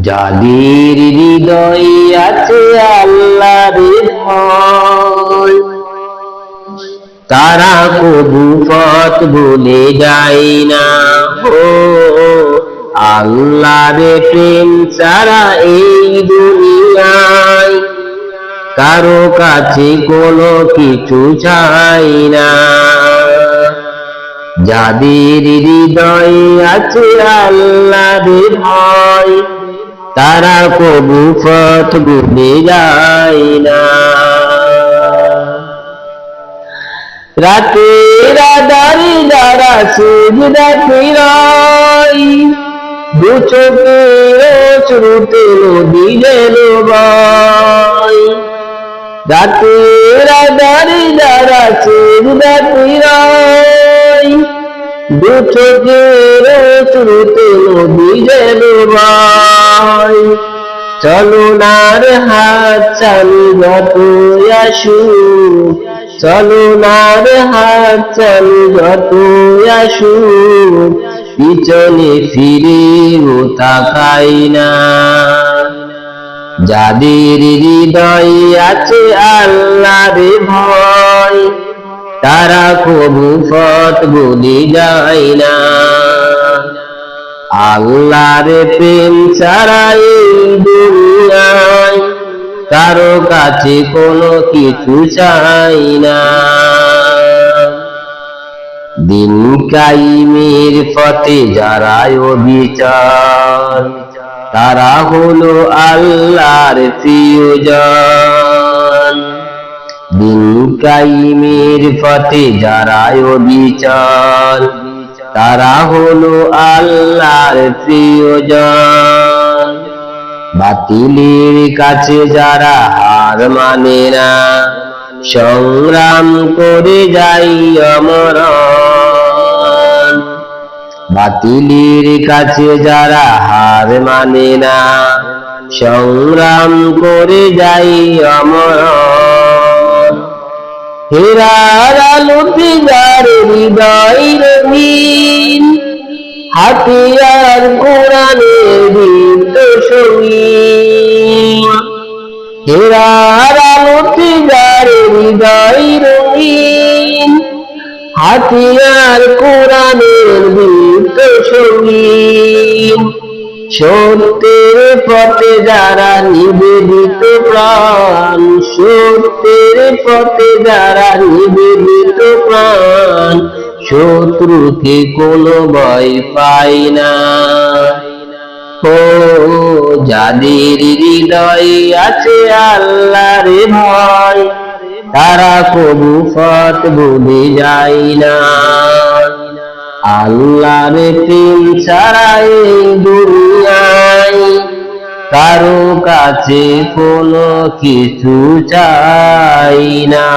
যাদের হৃদয়ে আছে আল্লাহর ভয়, তারা কবু পথ ভুলে যায় না। ও আল্লাহর প্রেম ছাড়া এই দুনিয়ায় কারো কাছে কোনো কিছু চাই না। যাদের হৃদয়ে আছে আল্লাহর ভয়, তারা কবু পথ ভুলে যায় না। রাতের আঁধারে যারা সিজদাতে রয়, দু চোখের অশ্রুতে নদী যেন বয়। রাতের আঁধারে যারা সিজদাতে রয়, দু চোখের অশ্রুতে নদী যেন বয়। চলনার হাত চালু যতই আসুক, চলনার হাত চালু যতই আসুক, পিছনে ফিরেও তাকাই না। যাদের হৃদয়ে আছে আল্লাহর ভয়, তারা কবু পথ ভুলে যায় না। আল্লাহর প্রেম ছাড়া এই দুনিয়ায় কারো কাছে কোনো কিছু চাই না। দিন কায়েমের পথে যারা অবিচল, তারা হলো আল্লাহর প্রিয়জন। দিন কায়েমের পথে যারা অবিচল, তারা হলো আল্লাহর প্রিয়জন। বাতিলের কাছে যারা হার মানে না, সংগ্রাম করে যাই অমরণ। বাতিলের কাছে যারা হার মানে না, সংগ্রাম করে যাই অমরণ। হেরার আলোতে যার হৃদয় রঙিন, হাতিয়ার কোরআনের দীপ্ত সঙ্গীন। হেরার আলোতে যার হৃদয় রঙিন, হাতিয়ার কোরআনের দীপ্ত সঙ্গীন। সত্যের পথে যারা নিবেদিত প্রাণ, সত্যের পথে যারা নিবেদিত প্রাণ, শত্রুকে কোনো ভয় পায় না। ও যাদের হৃদয়ে আছে আল্লাহর ভয়, তারা কবু পথ ভুলে যায় না। আল্লাহর প্রেম ছাড়া এই দুনিয়ায় কারো কাছে কোনো কিছু চাই না।